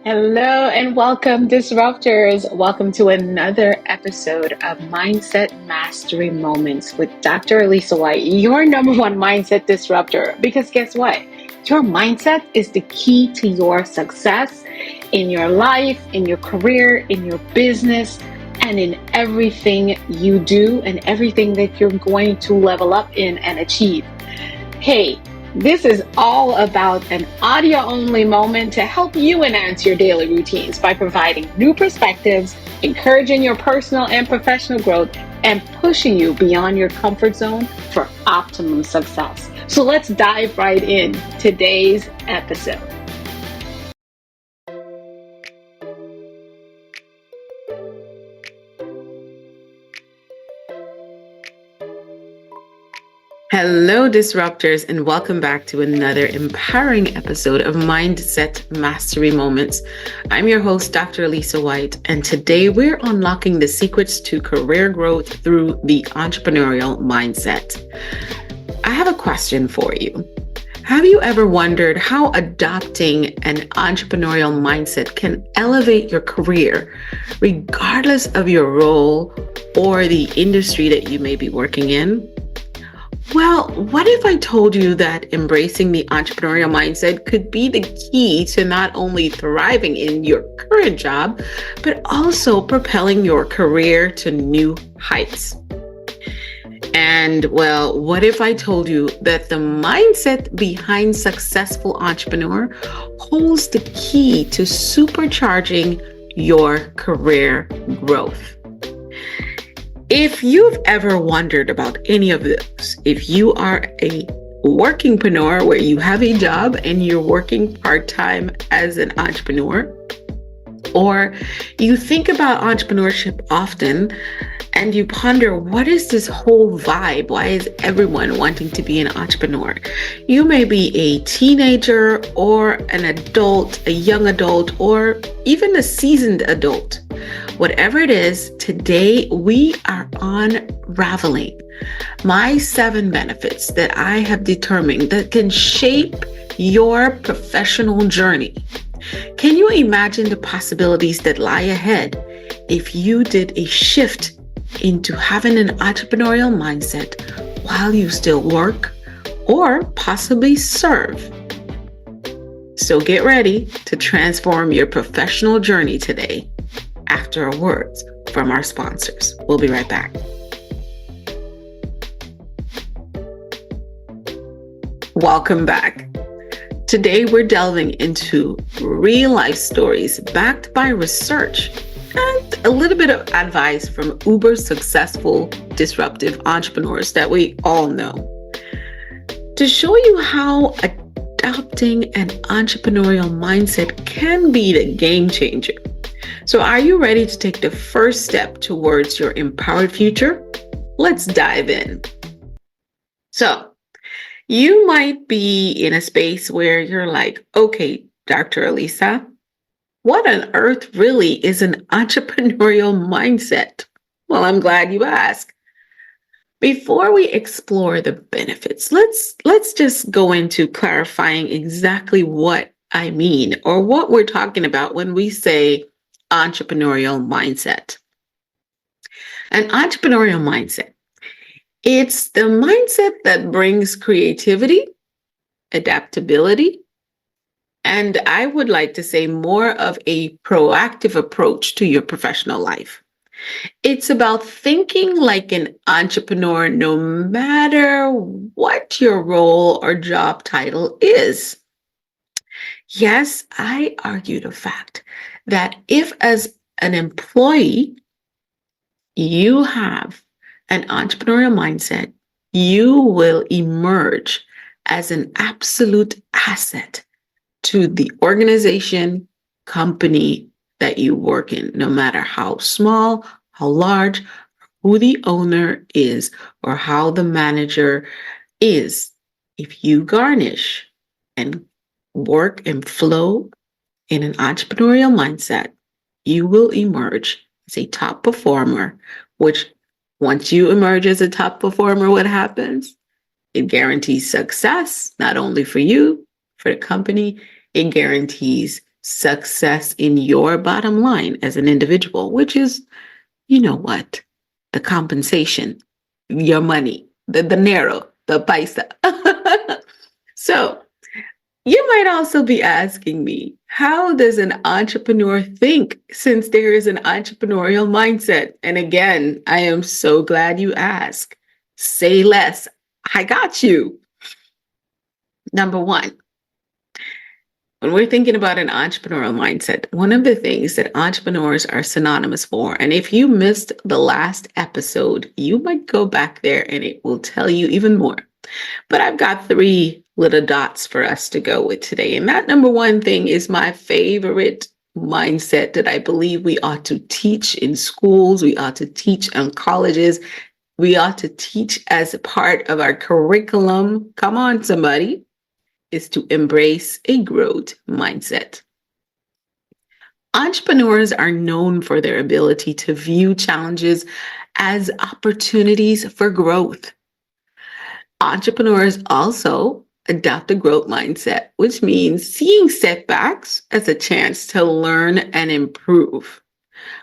Hello and welcome, disruptors. Welcome to another episode of Mindset Mastery Moments with Dr. Alisa Whyte, your number one mindset disruptor. Because guess what? Your mindset is the key to your success in your life, in your career, in your business, and in everything you do and everything that you're going to level up in and achieve. Hey, this is all about an audio-only moment to help you enhance your daily routines by providing new perspectives, encouraging your personal and professional growth, and pushing you beyond your comfort zone for optimum success. So let's dive right in today's episode. Hello, disruptors, and welcome back to another empowering episode of Mindset Mastery Moments. I'm your host, Dr. Alisa Whyte, and today we're unlocking the secrets to career growth through the entrepreneurial mindset. I have a question for you. Have you ever wondered how adopting an entrepreneurial mindset can elevate your career, regardless of your role or the industry that you may be working in? Well, what if I told you that embracing the entrepreneurial mindset could be the key to not only thriving in your current job, but also propelling your career to new heights? And well, what if I told you that the mindset behind successful entrepreneur holds the key to supercharging your career growth? If you've ever wondered about any of this, if you are a workingpreneur where you have a job and you're working part-time as an entrepreneur, or you think about entrepreneurship often and you ponder, what is this whole vibe? Why is everyone wanting to be an entrepreneur? You may be a teenager or an adult, a young adult, or even a seasoned adult. Whatever it is, today we are unraveling my 7 benefits that I have determined that can shape your professional journey. Can you imagine the possibilities that lie ahead if you did a shift into having an entrepreneurial mindset while you still work or possibly serve? So get ready to transform your professional journey today after a word from our sponsors. We'll be right back. Welcome back. Today we're delving into real life stories backed by research and a little bit of advice from uber successful disruptive entrepreneurs that we all know, to show you how adopting an entrepreneurial mindset can be the game changer. So are you ready to take the first step towards your empowered future? Let's dive in. So you might be in a space where you're like, okay, Dr. Alisa, what on earth really is an entrepreneurial mindset? Well, I'm glad you asked. Before we explore the benefits, let's just go into clarifying exactly what I mean or what we're talking about when we say entrepreneurial mindset. An entrepreneurial mindset, it's the mindset that brings creativity, adaptability, and I would like to say more of a proactive approach to your professional life. It's about thinking like an entrepreneur no matter what your role or job title is. Yes, I argue the fact that if as an employee, you have an entrepreneurial mindset, you will emerge as an absolute asset to the organization, company that you work in, no matter how small, how large, who the owner is, or how the manager is. If you garnish and work and flow in an entrepreneurial mindset, you will emerge as a top performer, which once you emerge as a top performer, what happens? It guarantees success, not only for you, for the company, it guarantees success in your bottom line as an individual, which is, you know what, the compensation, your money, the dinero, the paisa. So you might also be asking me, how does an entrepreneur think since there is an entrepreneurial mindset? And again, I am so glad you asked. Say less. I got you. Number one, when we're thinking about an entrepreneurial mindset, one of the things that entrepreneurs are synonymous for, and if you missed the last episode, you might go back there and it will tell you even more. But I've got three little dots for us to go with today. And that number one thing is my favorite mindset that I believe we ought to teach in schools, we ought to teach in colleges, we ought to teach as a part of our curriculum. Come on, somebody. Is to embrace a growth mindset. Entrepreneurs are known for their ability to view challenges as opportunities for growth. Entrepreneurs also adopt a growth mindset, which means seeing setbacks as a chance to learn and improve.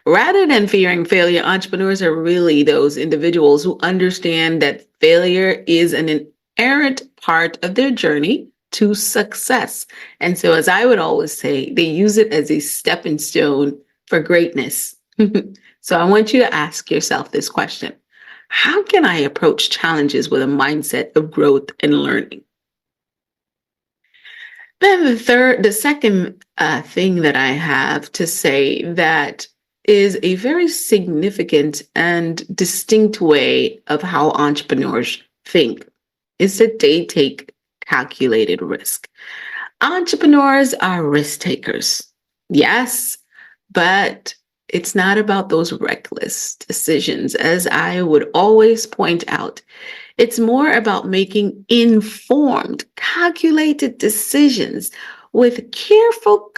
Rather than fearing failure, entrepreneurs are really those individuals who understand that failure is an inherent part of their journey to success. And so, as I would always say, they use it as a stepping stone for greatness. So I want you to ask yourself this question. How can I approach challenges with a mindset of growth and learning? Then the second thing that I have to say that is a very significant and distinct way of how entrepreneurs think is that they take calculated risk. Entrepreneurs are risk takers. Yes, but it's not about those reckless decisions. As I would always point out, it's more about making informed, calculated decisions with a careful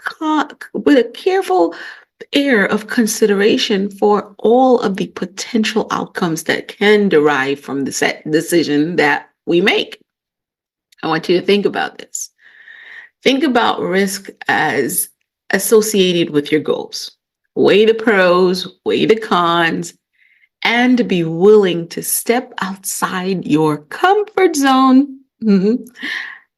air of consideration for all of the potential outcomes that can derive from the set decision that we make. I want you to think about this. Think about risk as associated with your goals. Weigh the pros, weigh the cons, and be willing to step outside your comfort zone.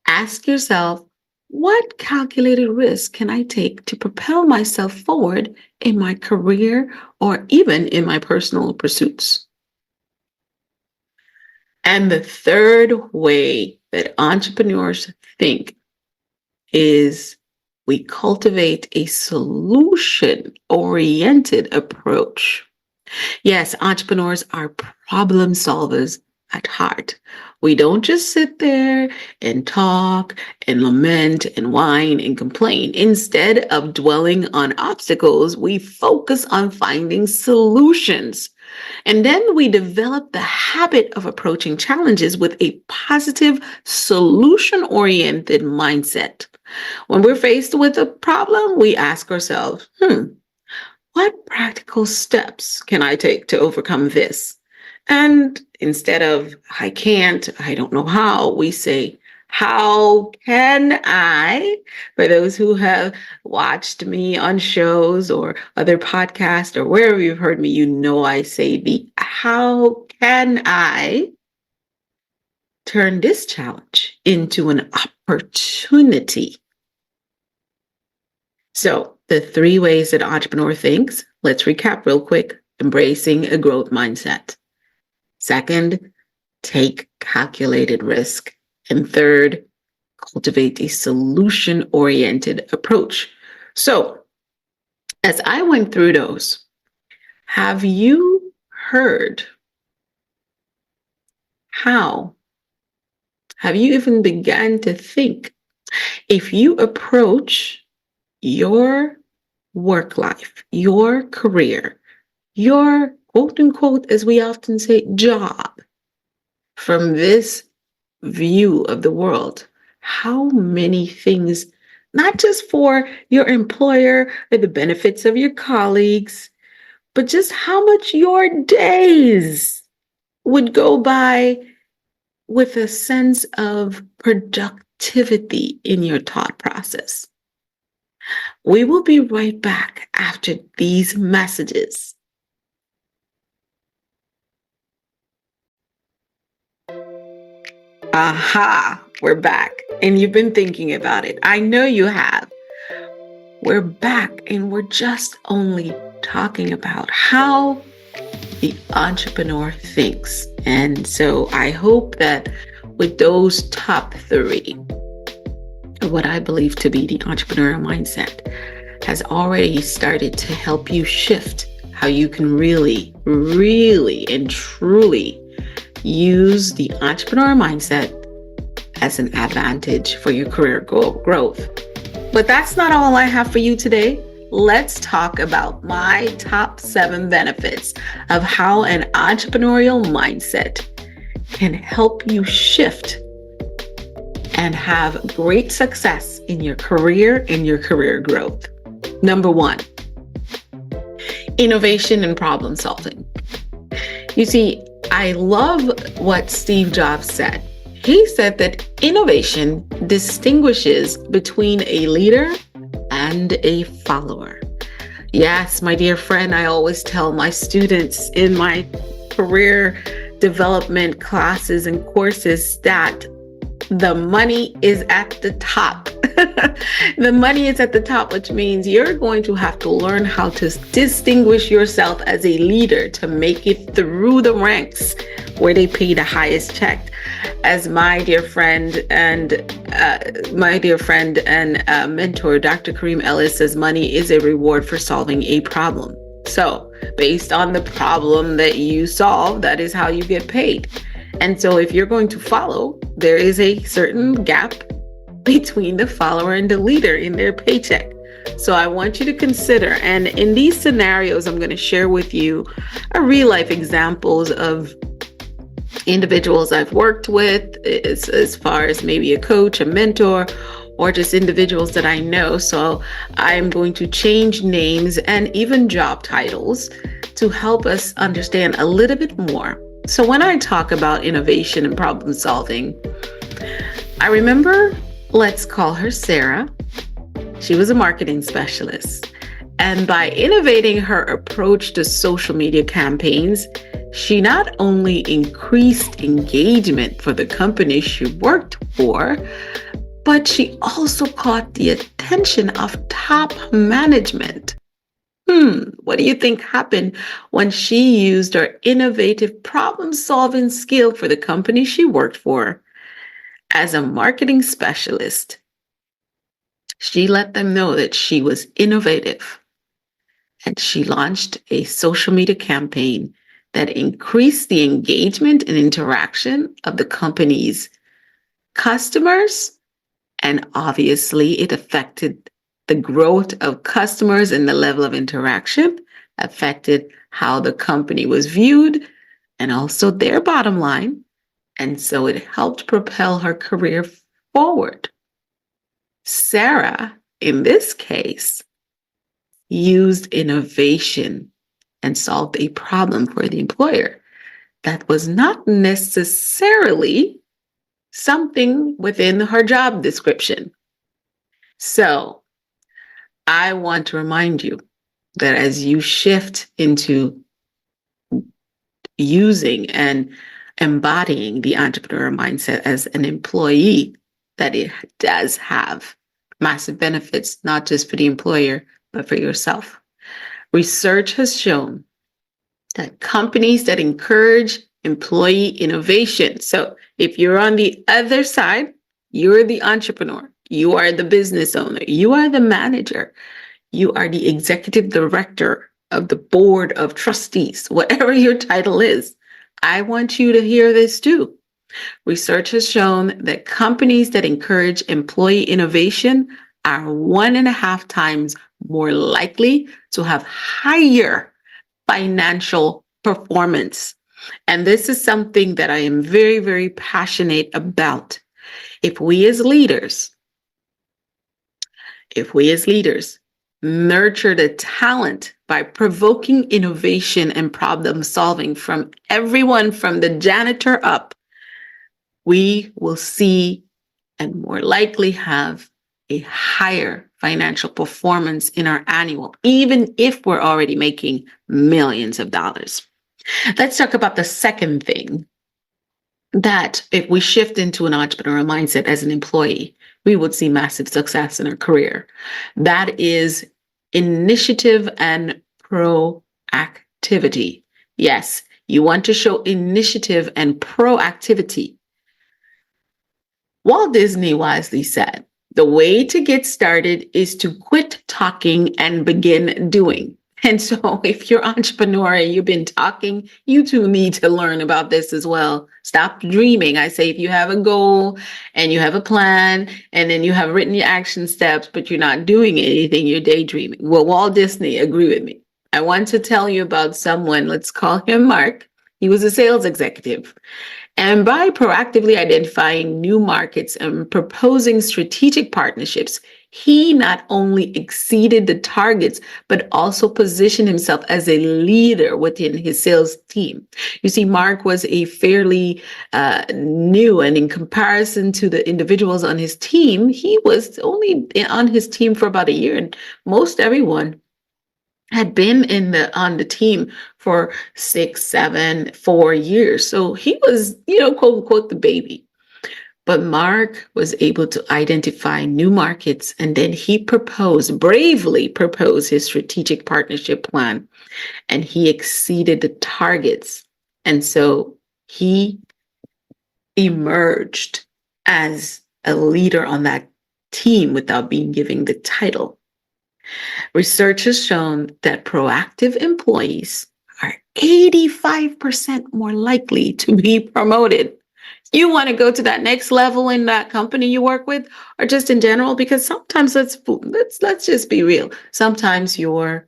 Ask yourself, what calculated risk can I take to propel myself forward in my career or even in my personal pursuits? And the third way that entrepreneurs think is we cultivate a solution-oriented approach. Yes, entrepreneurs are problem solvers at heart. We don't just sit there and talk and lament and whine and complain. Instead of dwelling on obstacles, we focus on finding solutions. And then we develop the habit of approaching challenges with a positive, solution-oriented mindset. When we're faced with a problem, we ask ourselves, what practical steps can I take to overcome this? And instead of, I can't, I don't know how, we say, how can I? For those who have watched me on shows or other podcasts or wherever you've heard me, you know I say the how can I turn this challenge into an opportunity? So the three ways that entrepreneur thinks, let's recap real quick. Embracing a growth mindset. Second, take calculated risk. And third, cultivate a solution-oriented approach. So, as I went through those, have you heard how? Have you even begun to think if you approach your work life, your career, your quote unquote, as we often say, job from this view of the world, how many things, not just for your employer or the benefits of your colleagues, but just how much your days would go by with a sense of productivity in your thought process. We will be right back after these messages. Aha, we're back. And you've been thinking about it. I know you have. We're back and we're just only talking about how the entrepreneur thinks. And so I hope that with those top three, what I believe to be the entrepreneurial mindset has already started to help you shift how you can really, really, and truly use the entrepreneurial mindset as an advantage for your career growth. But that's not all I have for you today. Let's talk about my top 7 benefits of how an entrepreneurial mindset can help you shift and have great success in your career and your career growth. Number 1, innovation and problem solving. You see, I love what Steve Jobs said. He said that innovation distinguishes between a leader and a follower. Yes, my dear friend, I always tell my students in my career development classes and courses that the money is at the top. The money is at the top, which means you're going to have to learn how to distinguish yourself as a leader to make it through the ranks where they pay the highest check. As my dear friend and mentor, Dr. Kareem Ellis, says, money is a reward for solving a problem. So based on the problem that you solve, that is how you get paid. And so if you're going to follow, there is a certain gap between the follower and the leader in their paycheck. So I want you to consider, and in these scenarios, I'm going to share with you real life examples of individuals I've worked with, as far as maybe a coach, a mentor, or just individuals that I know. So I'm going to change names and even job titles to help us understand a little bit more. So when I talk about innovation and problem solving, I remember, let's call her Sarah. She was a marketing specialist. And by innovating her approach to social media campaigns, she not only increased engagement for the company she worked for, but she also caught the attention of top management. What do you think happened when she used her innovative problem-solving skill for the company she worked for? As a marketing specialist, she let them know that she was innovative, and she launched a social media campaign that increased the engagement and interaction of the company's customers, and obviously it affected the growth of customers and the level of interaction, affected how the company was viewed and also their bottom line. And so it helped propel her career forward. Sarah, in this case, used innovation and solved a problem for the employer that was not necessarily something within her job description. So I want to remind you that as you shift into using and embodying the entrepreneurial mindset as an employee, that it does have massive benefits, not just for the employer, but for yourself. Research has shown that companies that encourage employee innovation. So if you're on the other side, you're the entrepreneur, you are the business owner, you are the manager, you are the executive director of the board of trustees, whatever your title is. I want you to hear this too. Research has shown that companies that encourage employee innovation are 1.5 times more likely to have higher financial performance. And this is something that I am very, very passionate about. If we as leaders nurture the talent by provoking innovation and problem solving from everyone from the janitor up, we will see and more likely have a higher financial performance in our annual, even if we're already making millions of dollars. Let's talk about the second thing, that if we shift into an entrepreneurial mindset as an employee, we would see massive success in our career. That is initiative and proactivity. Yes, you want to show initiative and proactivity. Walt Disney wisely said, the way to get started is to quit talking and begin doing. And so if you're entrepreneur and you've been talking, you too need to learn about this as well. Stop dreaming. I say if you have a goal and you have a plan and then you have written your action steps, but you're not doing anything, you're daydreaming. Well, Walt Disney agreed with me. I want to tell you about someone, let's call him Mark. He was a sales executive. And by proactively identifying new markets and proposing strategic partnerships, he not only exceeded the targets, but also positioned himself as a leader within his sales team. You see, Mark was a fairly new, and in comparison to the individuals on his team, he was only on his team for about a year, and most everyone had been on the team for 6, 7, 4 years. So he was, quote unquote, the baby. But Mark was able to identify new markets, and then he bravely proposed his strategic partnership plan, and he exceeded the targets. And so he emerged as a leader on that team without being given the title. Research has shown that proactive employees are 85% more likely to be promoted. You want to go to that next level in that company you work with, or just in general? Because sometimes let's just be real. Sometimes your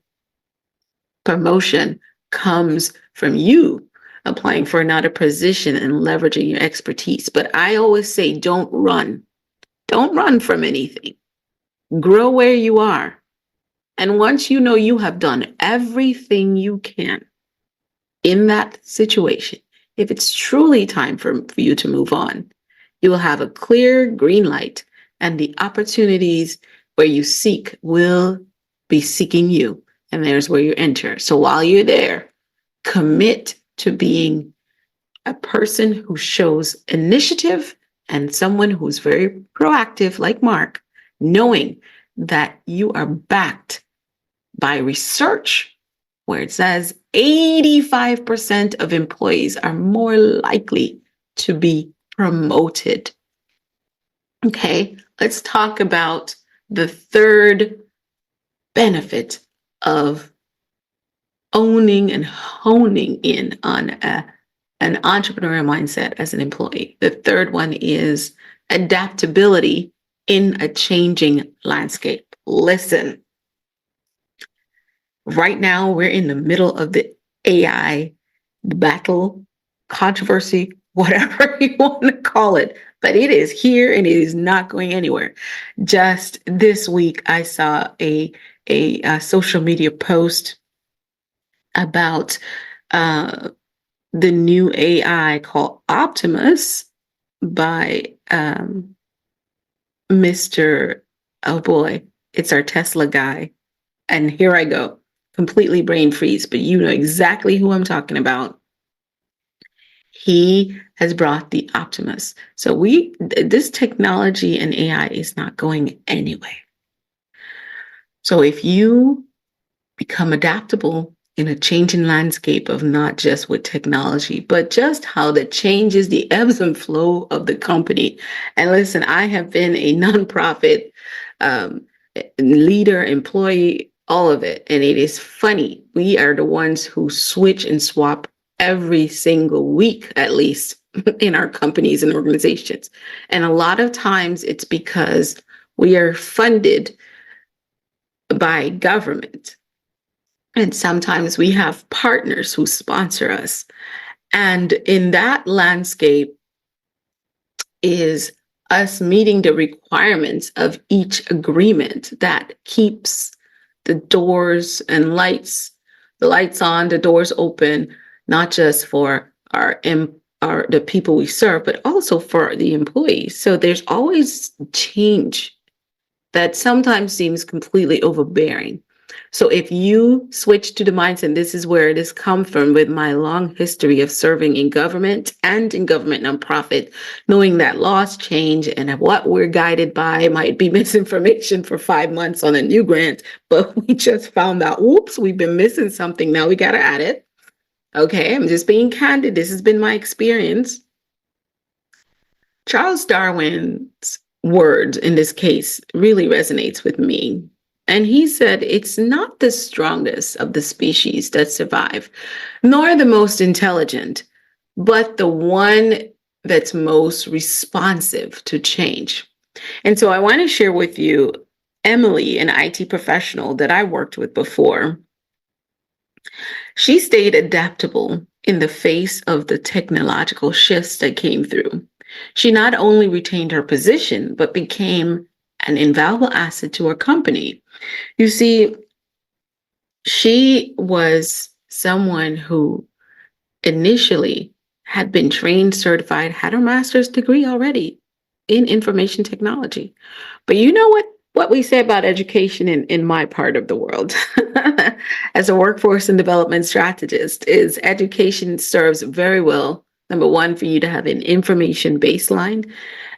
promotion comes from you applying for another position and leveraging your expertise. But I always say, don't run. Don't run from anything. Grow where you are. And once you know you have done everything you can in that situation, if it's truly time for you to move on, you will have a clear green light, and the opportunities where you seek will be seeking you. And there's where you enter. So while you're there, commit to being a person who shows initiative and someone who's very proactive, like Mark, knowing that you are backed by research where it says 85% of employees are more likely to be promoted. Okay, let's talk about the third benefit of owning and honing in on an entrepreneurial mindset as an employee. The third one is adaptability in a changing landscape. Listen. Right now, we're in the middle of the AI battle, controversy, whatever you want to call it, but it is here and it is not going anywhere. Just this week, I saw a social media post about the new AI called Optimus by Mr. Oh boy, it's our Tesla guy. And here I go. Completely brain freeze, but you know exactly who I'm talking about. He has brought the Optimus. So this technology and AI is not going anywhere. So if you become adaptable in a changing landscape of not just with technology, but just how that changes the ebbs and flow of the company. And listen, I have been a nonprofit leader, employee, all of it. And it is funny. We are the ones who switch and swap every single week, at least in our companies and organizations. And a lot of times it's because we are funded by government. And sometimes we have partners who sponsor us. And in that landscape is us meeting the requirements of each agreement that keeps the doors and the lights on, the doors open, not just for the people we serve, but also for the employees. So there's always change that sometimes seems completely overbearing. So if you switch to the mindset, this is where it has come from with my long history of serving in government and in government nonprofit, knowing that laws change and what we're guided by might be misinformation for 5 months on a new grant, but we just found out, oops, we've been missing something. Now we got to add it. Okay, I'm just being candid. This has been my experience. Charles Darwin's words in this case really resonates with me. And he said, it's not the strongest of the species that survive, nor the most intelligent, but the one that's most responsive to change. And so I want to share with you Emily, an IT professional that I worked with before. She stayed adaptable in the face of the technological shifts that came through. She not only retained her position, but became an invaluable asset to her company. You see, she was someone who initially had been trained, certified, had her master's degree already in information technology. But you know what we say about education in my part of the world as a workforce and development strategist is education serves very well. Number one, for you to have an information baseline.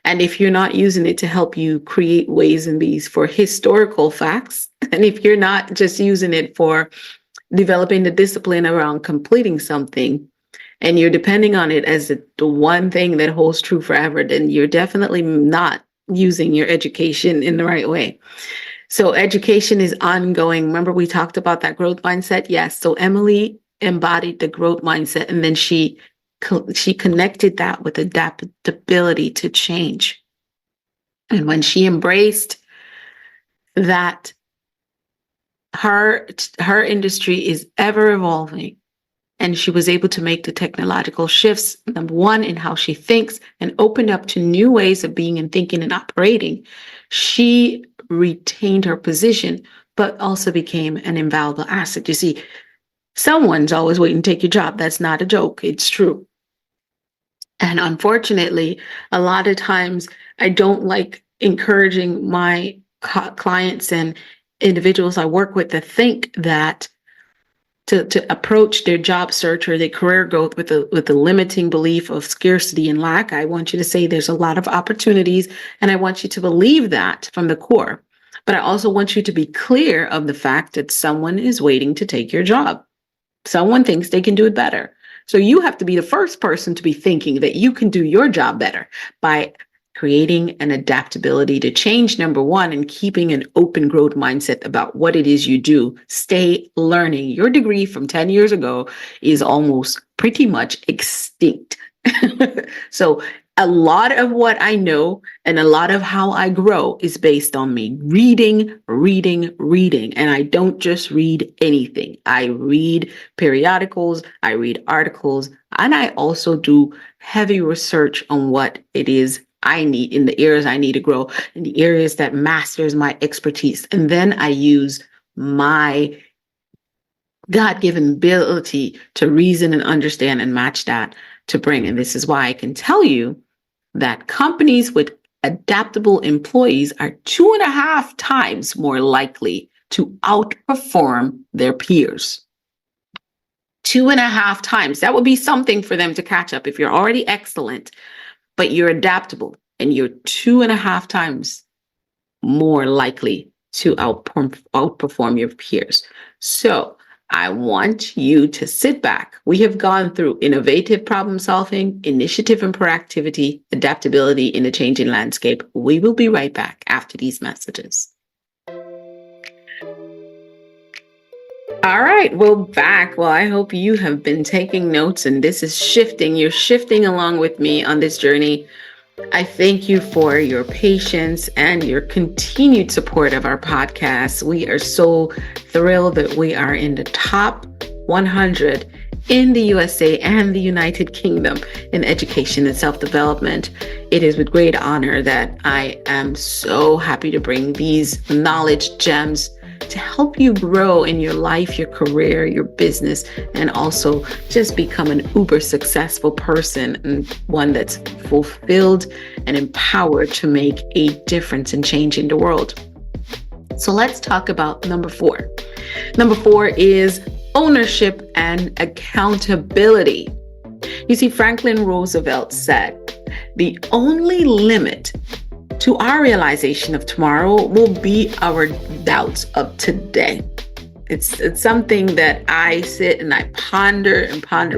And if you're not using it to help you create ways and means for historical facts, and if you're not just using it for developing the discipline around completing something, and you're depending on it as the one thing that holds true forever, then you're definitely not using your education in the right way. So education is ongoing. Remember, we talked about that growth mindset? Yes. So Emily embodied the growth mindset, and then she connected that with adaptability to change. And when she embraced that her industry is ever evolving, and she was able to make the technological shifts, number one, in how she thinks, and opened up to new ways of being and thinking and operating, she retained her position, but also became an invaluable asset. You see, someone's always waiting to take your job. That's not a joke. It's true. And unfortunately, a lot of times I don't like encouraging my clients and individuals I work with to think that to approach their job search or their career growth with the limiting belief of scarcity and lack. I want you to say there's a lot of opportunities, and I want you to believe that from the core. But I also want you to be clear of the fact that someone is waiting to take your job. Someone thinks they can do it better. So you have to be the first person to be thinking that you can do your job better by creating an adaptability to change, number one, and keeping an open growth mindset about what it is you do. Stay learning. Your degree from 10 years ago is almost pretty much extinct. So a lot of what I know and a lot of how I grow is based on me reading. And I don't just read anything. I read periodicals, I read articles, and I also do heavy research on what it is I need in the areas I need to grow, in the areas that masters my expertise. And then I use my God-given ability to reason and understand and match that to bring. And this is why I can tell you that companies with adaptable employees are 2.5 times more likely to outperform their peers. 2.5 times. That would be something for them to catch up. If you're already excellent, but you're adaptable, and you're 2.5 times more likely to outperform your peers. So I want you to sit back. We have gone through innovative problem solving, initiative and proactivity, adaptability in a changing landscape. We will be right back after these messages. All right, we're back. Well, I hope you have been taking notes, and this is shifting. You're shifting along with me on this journey. I thank you for your patience and your continued support of our podcast. We are so thrilled that we are in the top 100 in the USA and the United Kingdom in education and self-development. It is with great honor that I am so happy to bring these knowledge gems to help you grow in your life, your career, your business, and also just become an uber successful person and one that's fulfilled and empowered to make a difference in changing the world. So let's talk about number 4. Number 4 is ownership and accountability. You see, Franklin Roosevelt said, the only limit to our realization of tomorrow will be our doubts of today. It's something that I sit and I ponder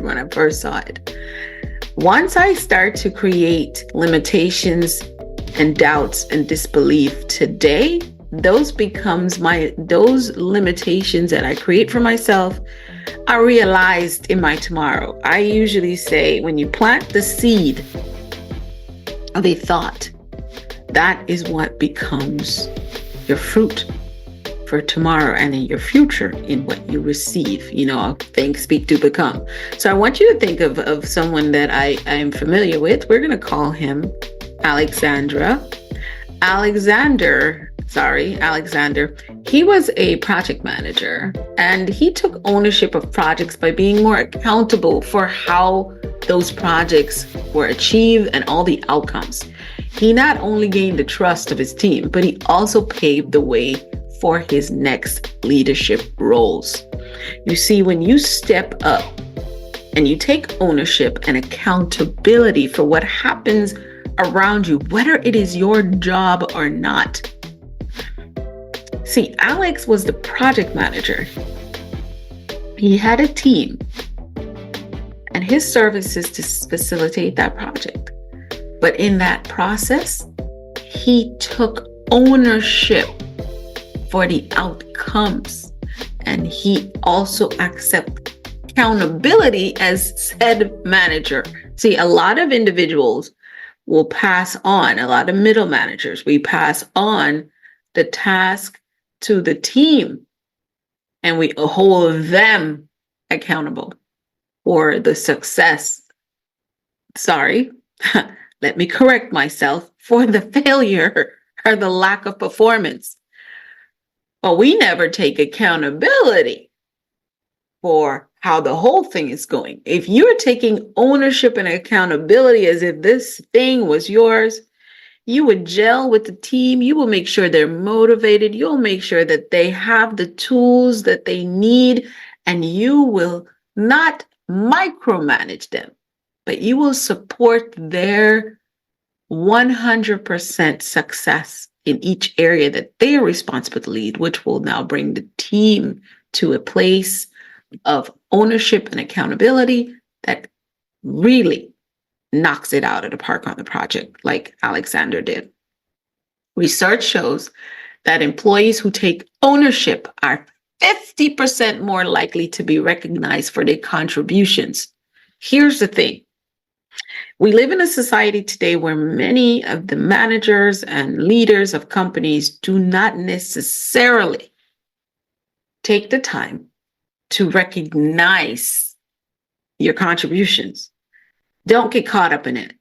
when I first saw it. Once I start to create limitations and doubts and disbelief today, those limitations that I create for myself are realized in my tomorrow. I usually say, when you plant the seed of a thought, that is what becomes your fruit for tomorrow and in your future in what you receive. Think, speak, do, become. So I want you to think of someone that I am familiar with. We're going to call him Alexander. Alexander, he was a project manager, and he took ownership of projects by being more accountable for how those projects were achieved and all the outcomes. He not only gained the trust of his team, but he also paved the way for his next leadership roles. You see, when you step up and you take ownership and accountability for what happens around you, whether it is your job or not. See, Alex was the project manager. He had a team and his service is to facilitate that project. But in that process, he took ownership for the outcomes, and he accepted accountability as said manager. See, a lot of individuals will pass on, a lot of middle managers, we pass on the task to the team and we hold them accountable for the success. Let me correct myself, for the failure or the lack of performance. But we never take accountability for how the whole thing is going. If you're taking ownership and accountability as if this thing was yours, you would gel with the team. You will make sure they're motivated. You'll make sure that they have the tools that they need, and you will not micromanage them, but you will support their 100% success in each area that they are responsible to lead, which will now bring the team to a place of ownership and accountability that really knocks it out of the park on the project, like Alexander did. Research shows that employees who take ownership are 50% more likely to be recognized for their contributions. Here's the thing. We live in a society today where many of the managers and leaders of companies do not necessarily take the time to recognize your contributions. Don't get caught up in it.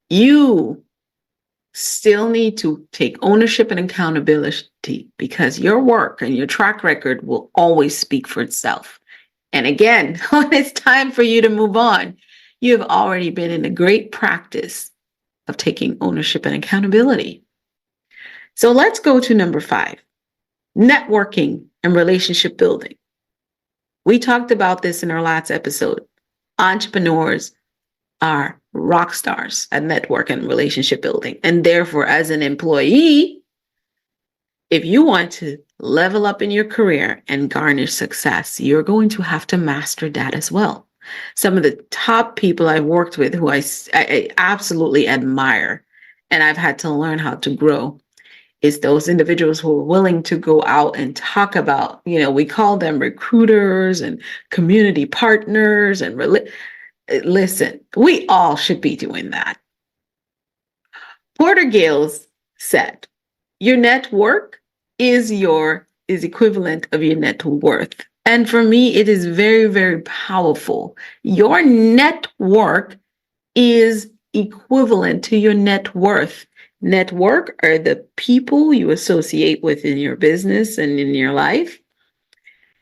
You still need to take ownership and accountability, because your work and your track record will always speak for itself. And again, when it's time for you to move on, you have already been in a great practice of taking ownership and accountability. So let's go to number 5, networking and relationship building. We talked about this in our last episode. Entrepreneurs are rock stars at network and relationship building. And therefore, as an employee, if you want to level up in your career and garnish success, you're going to have to master that as well. Some of the top people I've worked with who I absolutely admire, and I've had to learn how to grow, is those individuals who are willing to go out and talk about, we call them recruiters and community partners. And listen, we all should be doing that. Porter Gales said, your network is equivalent of your net worth. And for me, it is very, very powerful. Your network is equivalent to your net worth. Network are the people you associate with in your business and in your life.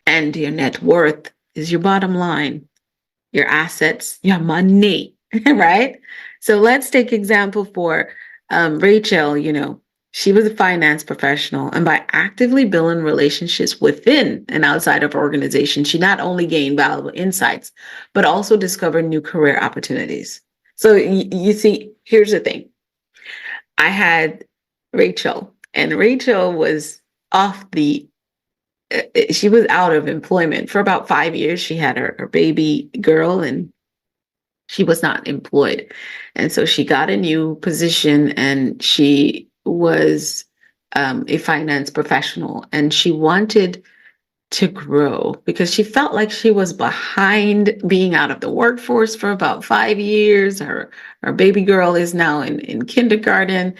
And your net worth is your bottom line, your assets, your money, right? So let's take example for Rachel. She was a finance professional, and by actively building relationships within and outside of her organization, she not only gained valuable insights, but also discovered new career opportunities. So you see, here's the thing. I had Rachel, and Rachel was off the she was out of employment for about 5 years. She had her baby girl, and she was not employed. And so she got a new position, and she was a finance professional, and she wanted to grow because she felt like she was behind being out of the workforce for about 5 years. Her baby girl is now in kindergarten.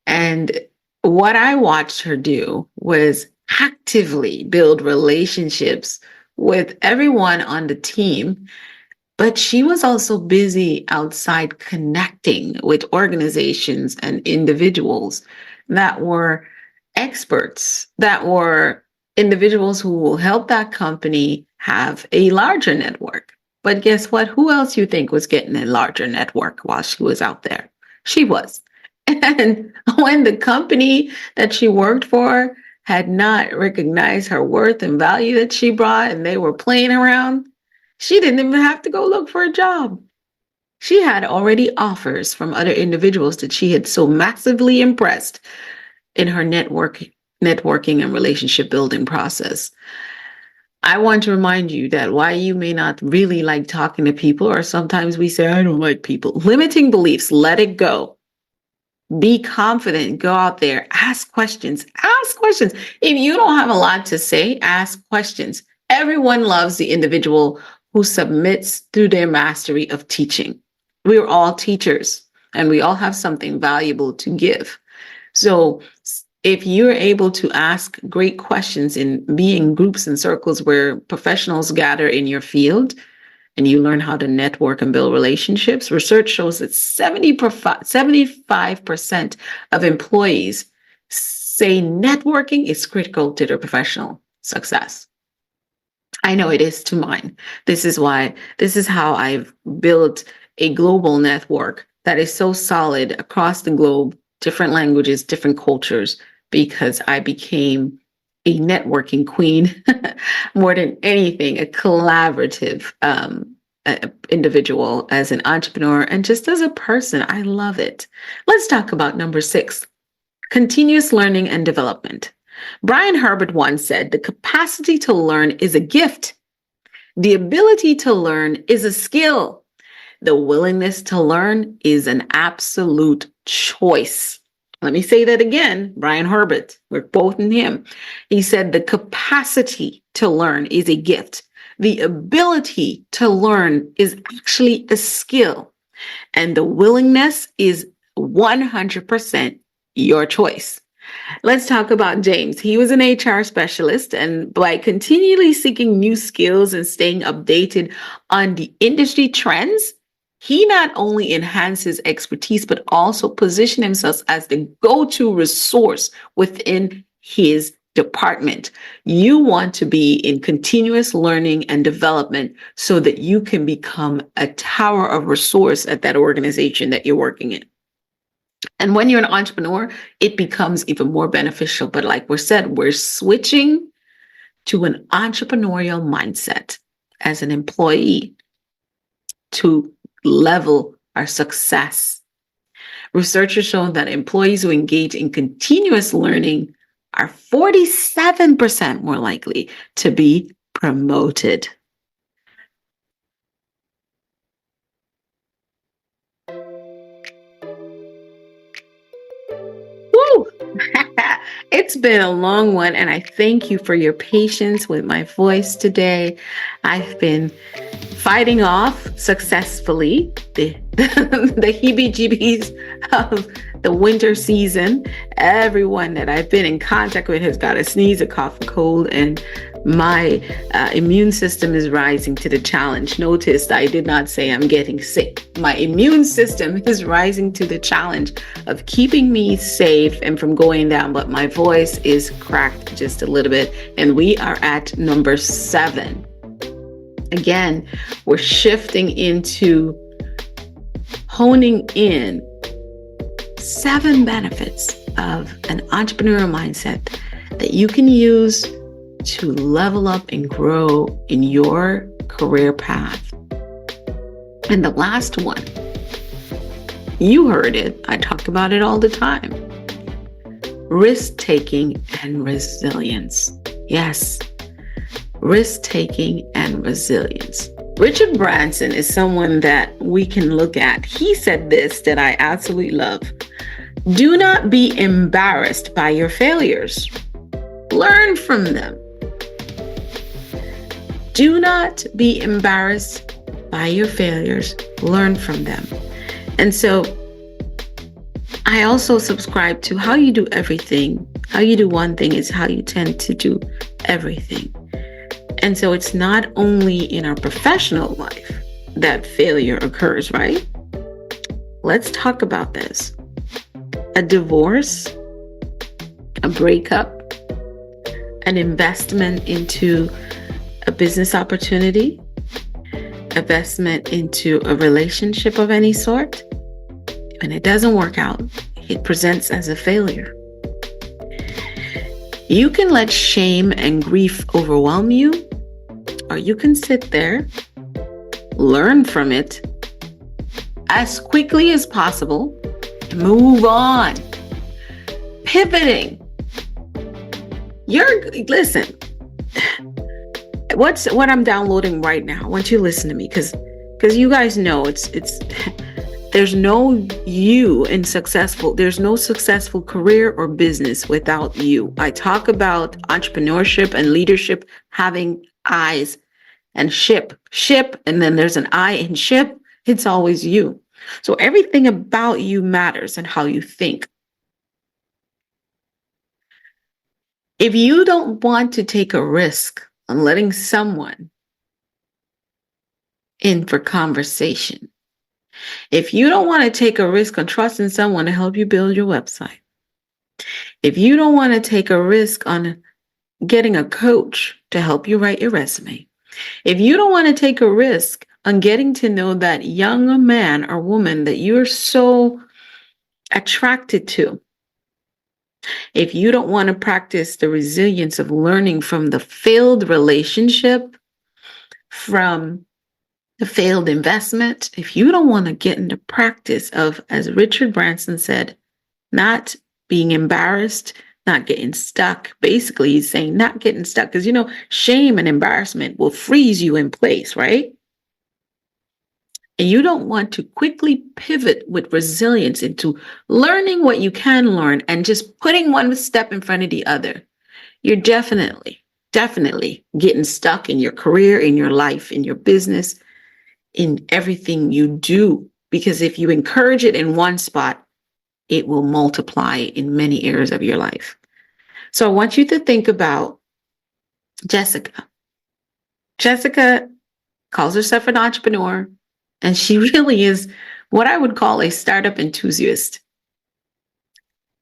And what I watched her do was actively build relationships with everyone on the team, but she was also busy outside connecting with organizations and individuals that were experts, that were individuals who will help that company have a larger network. But guess what? Who else you think was getting a larger network while she was out there? She was. And when the company that she worked for had not recognized her worth and value that she brought, and they were playing around, she didn't even have to go look for a job. She had already offers from other individuals that she had so massively impressed in her networking and relationship building process. I want to remind you that while you may not really like talking to people, or sometimes we say, I don't like people, limiting beliefs, let it go. Be confident, go out there, ask questions, ask questions. If you don't have a lot to say, ask questions. Everyone loves the individual who submits through their mastery of teaching. We're all teachers, and we all have something valuable to give. So if you're able to ask great questions and be in groups and circles where professionals gather in your field, and you learn how to network and build relationships, research shows that 75% of employees say networking is critical to their professional success. I know it is to mine. This is how I've built a global network that is so solid across the globe, different languages, different cultures, because I became a networking queen more than anything, a collaborative individual as an entrepreneur and just as a person. I love it. Let's talk about number 6, continuous learning and development. Brian Herbert once said, the capacity to learn is a gift. The ability to learn is a skill. The willingness to learn is an absolute choice. Let me say that again, Brian Herbert, we're quoting him. He said, the capacity to learn is a gift. The ability to learn is actually a skill. And the willingness is 100% your choice. Let's talk about James. He was an HR specialist, and by continually seeking new skills and staying updated on the industry trends, he not only enhanced his expertise, but also positioned himself as the go-to resource within his department. You want to be in continuous learning and development so that you can become a tower of resource at that organization that you're working in. And when you're an entrepreneur, it becomes even more beneficial. But like we said, we're switching to an entrepreneurial mindset as an employee to level our success. Research has shown that employees who engage in continuous learning are 47% more likely to be promoted. Woo! It's been a long one, and I thank you for your patience with my voice today. I've been fighting off successfully the heebie-jeebies of the winter season. Everyone that I've been in contact with has got a sneeze, a cough, a cold, and my immune system is rising to the challenge. Notice I did not say I'm getting sick. My immune system is rising to the challenge of keeping me safe and from going down, but my voice is cracked just a little bit. And we are at number 7. Again, we're shifting into honing in 7 benefits of an entrepreneurial mindset that you can use to level up and grow in your career path. And the last one, you heard it. I talk about it all the time. Risk-taking and resilience. Yes, risk-taking and resilience. Richard Branson is someone that we can look at. He said this that I absolutely love. Do not be embarrassed by your failures. Learn from them. Do not be embarrassed by your failures. Learn from them. And so I also subscribe to how you do everything. How you do one thing is how you tend to do everything. And so it's not only in our professional life that failure occurs, right? Let's talk about this. A divorce, a breakup, an investment into a business opportunity, investment into a relationship of any sort. When it doesn't work out, it presents as a failure. You can let shame and grief overwhelm you, or you can sit there, learn from it as quickly as possible, and move on. Pivoting. Listen, what I'm downloading right now. I want you to listen to me because you guys know it's there's no successful career or business without you. I talk about entrepreneurship and leadership having eyes and ship, and then there's an I in ship. It's always you. So everything about you matters and how you think. If you don't want to take a risk on letting someone in for conversation, if you don't want to take a risk on trusting someone to help you build your website, if you don't want to take a risk on getting a coach to help you write your resume, if you don't want to take a risk on getting to know that young man or woman that you're so attracted to, if you don't want to practice the resilience of learning from the failed relationship, from the failed investment, if you don't want to get into practice of, as Richard Branson said, not being embarrassed, not getting stuck. Basically, he's saying not getting stuck because, shame and embarrassment will freeze you in place, right? And you don't want to quickly pivot with resilience into learning what you can learn and just putting one step in front of the other. You're definitely getting stuck in your career, in your life, in your business, in everything you do. Because if you encourage it in one spot, it will multiply in many areas of your life. So I want you to think about Jessica. Jessica calls herself an entrepreneur, and she really is what I would call a startup enthusiast.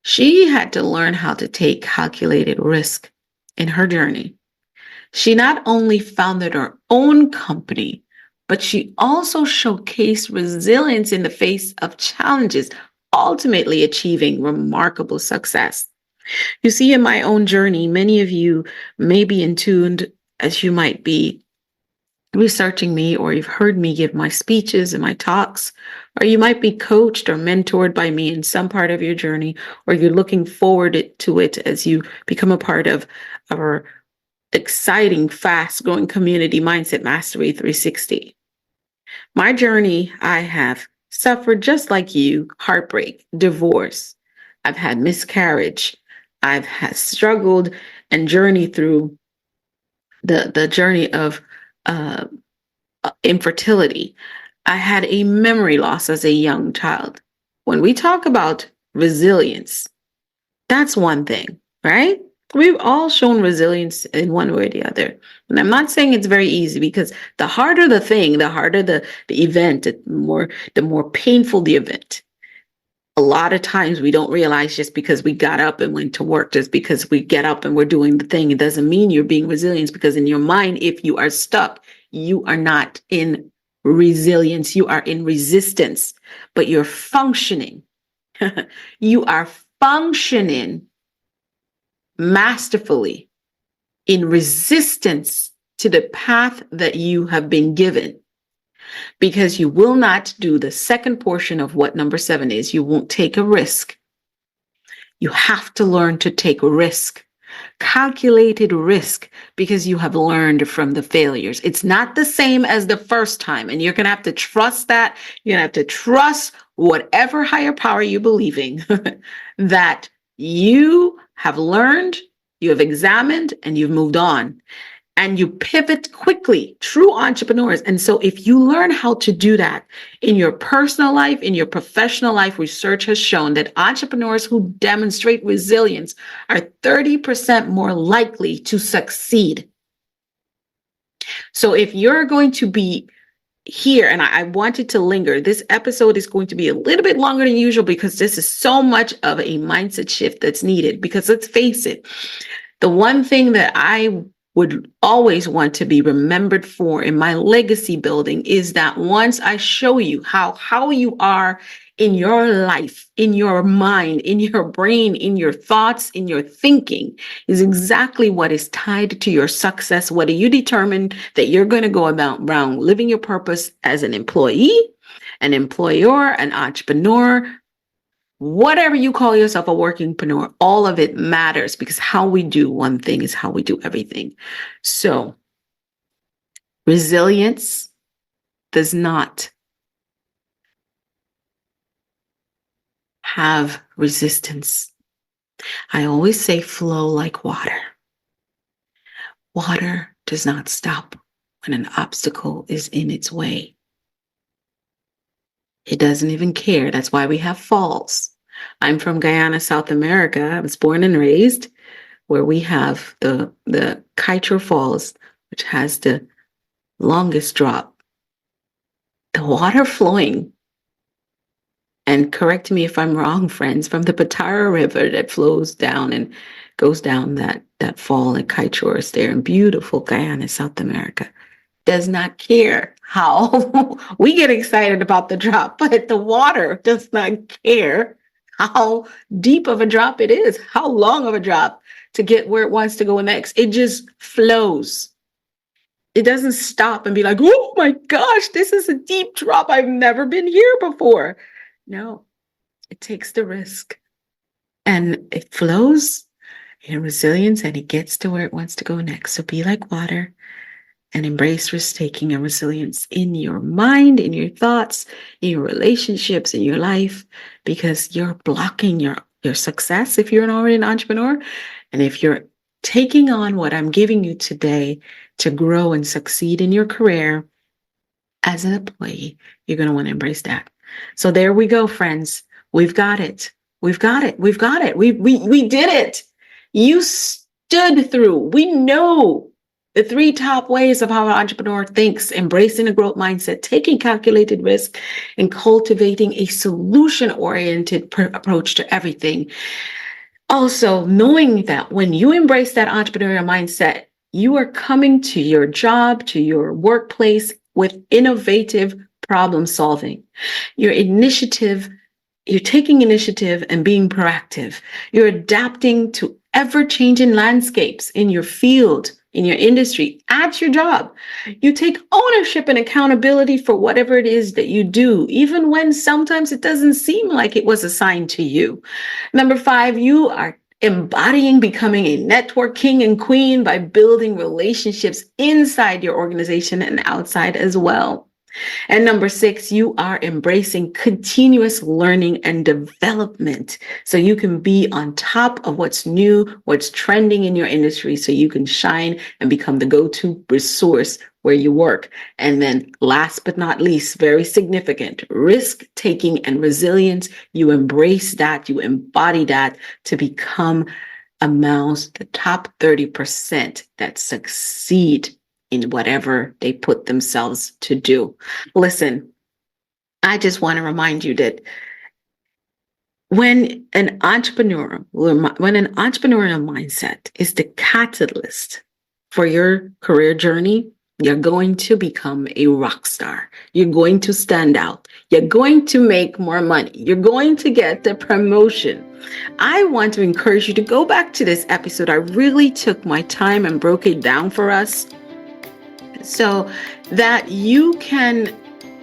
She had to learn how to take calculated risk in her journey. She not only founded her own company, but she also showcased resilience in the face of challenges, ultimately achieving remarkable success. You see, in my own journey, many of you may be in tuned as you might be researching me, or you've heard me give my speeches and my talks, or you might be coached or mentored by me in some part of your journey, or you're looking forward to it as you become a part of our exciting, fast-growing community, Mindset Mastery 360. My journey, I have suffered just like you, heartbreak, divorce. I've had miscarriage. I've had struggled and journeyed through the journey of infertility. I had a memory loss as a young child. When we talk about resilience, that's one thing, right? We've all shown resilience in one way or the other. And I'm not saying it's very easy, because the harder the thing, the harder the event, the more painful the event. A lot of times we don't realize just because we got up and went to work, just because we get up and we're doing the thing, it doesn't mean you're being resilient, because in your mind, if you are stuck, you are not in resilience, you are in resistance, but you're functioning. You are functioning masterfully in resistance to the path that you have been given, because you will not do the second portion of what number 7 is. You won't take a risk. You have to learn to take risk, calculated risk, because you have learned from the failures. It's not the same as the first time, and you're going to have to trust that. You're going to have to trust whatever higher power you believe in that you have learned, you have examined, and you've moved on. And you pivot quickly, true entrepreneurs. And so if you learn how to do that in your personal life, in your professional life, research has shown that entrepreneurs who demonstrate resilience are 30% more likely to succeed. So if you're going to be here, and I wanted to linger, this episode is going to be a little bit longer than usual because this is so much of a mindset shift that's needed. Because let's face it, the one thing that I would always want to be remembered for in my legacy building is that once I show you how you are in your life, in your mind, in your brain, in your thoughts, in your thinking, is exactly what is tied to your success, whether you determine that you're going to go around living your purpose as an employee, an employer, an entrepreneur, whatever you call yourself, a workingpreneur, all of it matters, because how we do one thing is how we do everything. So resilience does not have resistance. I always say flow like water. Water does not stop when an obstacle is in its way. It doesn't even care. That's why we have falls. I'm from Guyana, South America. I was born and raised where we have the Kaitro Falls, which has the longest drop. The water flowing, and correct me if I'm wrong, friends, from the Patara River that flows down and goes down that fall at Kaitro there in beautiful Guyana, South America, does not care how we get excited about the drop, but the water does not care how deep of a drop it is, how long of a drop to get where it wants to go next. It just flows. It doesn't stop and be like, oh my gosh, this is a deep drop. I've never been here before. No, it takes the risk and it flows in resilience and it gets to where it wants to go next. So be like water and embrace risk-taking and resilience in your mind, in your thoughts, in your relationships, in your life, because you're blocking your success if you're already an entrepreneur. And if you're taking on what I'm giving you today to grow and succeed in your career as an employee, you're going to want to embrace that. So there we go, friends. We've got it. We've got it. We've got it. We did it. You stood through. We know the 3 top ways of how an entrepreneur thinks: embracing a growth mindset, taking calculated risk, and cultivating a solution-oriented approach to everything. Also, knowing that when you embrace that entrepreneurial mindset, you are coming to your job, to your workplace with innovative problem solving. Your initiative, you're taking initiative and being proactive. You're adapting to ever-changing landscapes in your field, in your industry, at your job. You take ownership and accountability for whatever it is that you do, even when sometimes it doesn't seem like it was assigned to you. Number 5, you are embodying becoming a network king and queen by building relationships inside your organization and outside as well. And number 6, you are embracing continuous learning and development so you can be on top of what's new, what's trending in your industry, so you can shine and become the go-to resource where you work. And then last but not least, very significant, risk-taking and resilience. You embrace that, you embody that to become amongst the top 30% that succeed in whatever they put themselves to do. Listen, I just want to remind you that when an entrepreneurial mindset is the catalyst for your career journey, you're going to become a rock star. You're going to stand out. You're going to make more money. You're going to get the promotion. I want to encourage you to go back to this episode. I really took my time and broke it down for us so that you can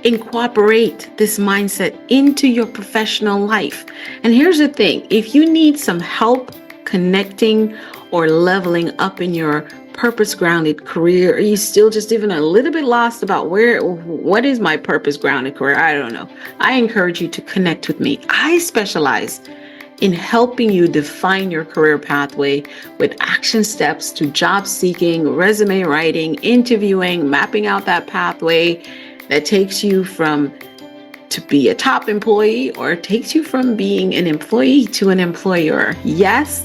incorporate this mindset into your professional life. And here's the thing, if you need some help connecting or leveling up in your purpose grounded career, or you still just even a little bit lost about what is my purpose grounded career, I don't know, I encourage you to connect with me. I specialize in helping you define your career pathway with action steps to job seeking, resume writing, interviewing, mapping out that pathway that takes you from to be a top employee or takes you from being an employee to an employer. Yes,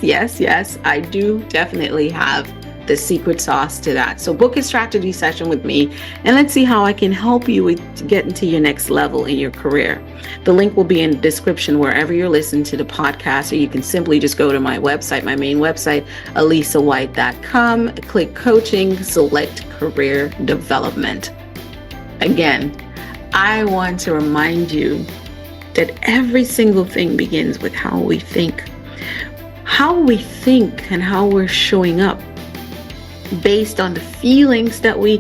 I do definitely have the secret sauce to that. So book a strategy session with me and let's see how I can help you with getting to your next level in your career. The link will be in the description wherever you're listening to the podcast, or you can simply just go to my website, my main website, alisawhyte.com, click coaching, select career development. Again, I want to remind you that every single thing begins with how we think. How we think and how we're showing up based on the feelings that we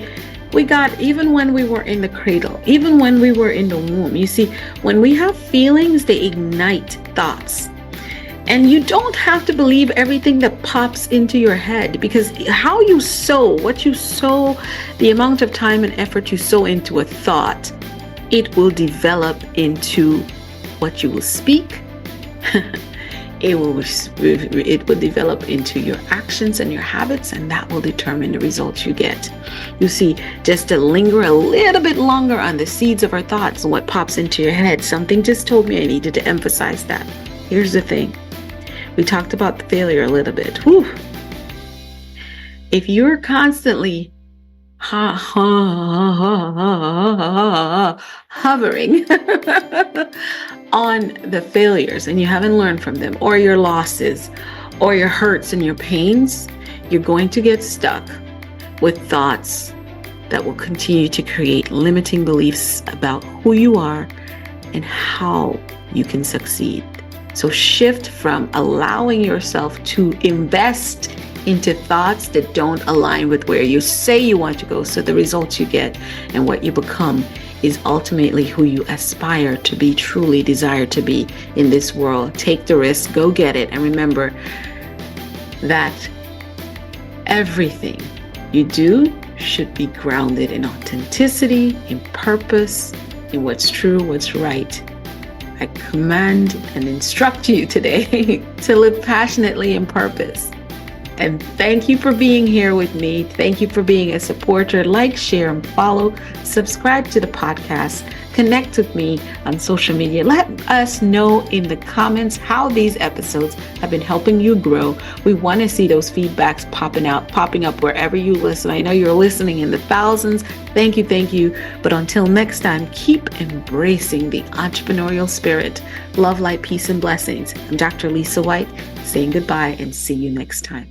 got even when we were in the cradle, even when we were in the womb. You see, when we have feelings, they ignite thoughts. And you don't have to believe everything that pops into your head, because how you sow, what you sow, the amount of time and effort you sow into a thought, it will develop into what you will speak. It will develop into your actions and your habits, and that will determine the results you get. You see, just to linger a little bit longer on the seeds of our thoughts and what pops into your head, something just told me I needed to emphasize that. Here's the thing. We talked about the failure a little bit. Whew. If you're constantly hovering on the failures and you haven't learned from them, or your losses, or your hurts and your pains, you're going to get stuck with thoughts that will continue to create limiting beliefs about who you are and how you can succeed. So shift from allowing yourself to invest into thoughts that don't align with where you say you want to go, so the results you get and what you become is ultimately who you aspire to be, truly desire to be in this world. Take the risk, go get it, and remember that everything you do should be grounded in authenticity, in purpose, in what's true, what's right. I command and instruct you today to live passionately in purpose. And thank you for being here with me. Thank you for being a supporter. Like, share, and follow. Subscribe to the podcast. Connect with me on social media. Let us know in the comments how these episodes have been helping you grow. We want to see those feedbacks popping up wherever you listen. I know you're listening in the thousands. Thank you. But until next time, keep embracing the entrepreneurial spirit. Love, light, peace, and blessings. I'm Dr. Alisa Whyte, saying goodbye and see you next time.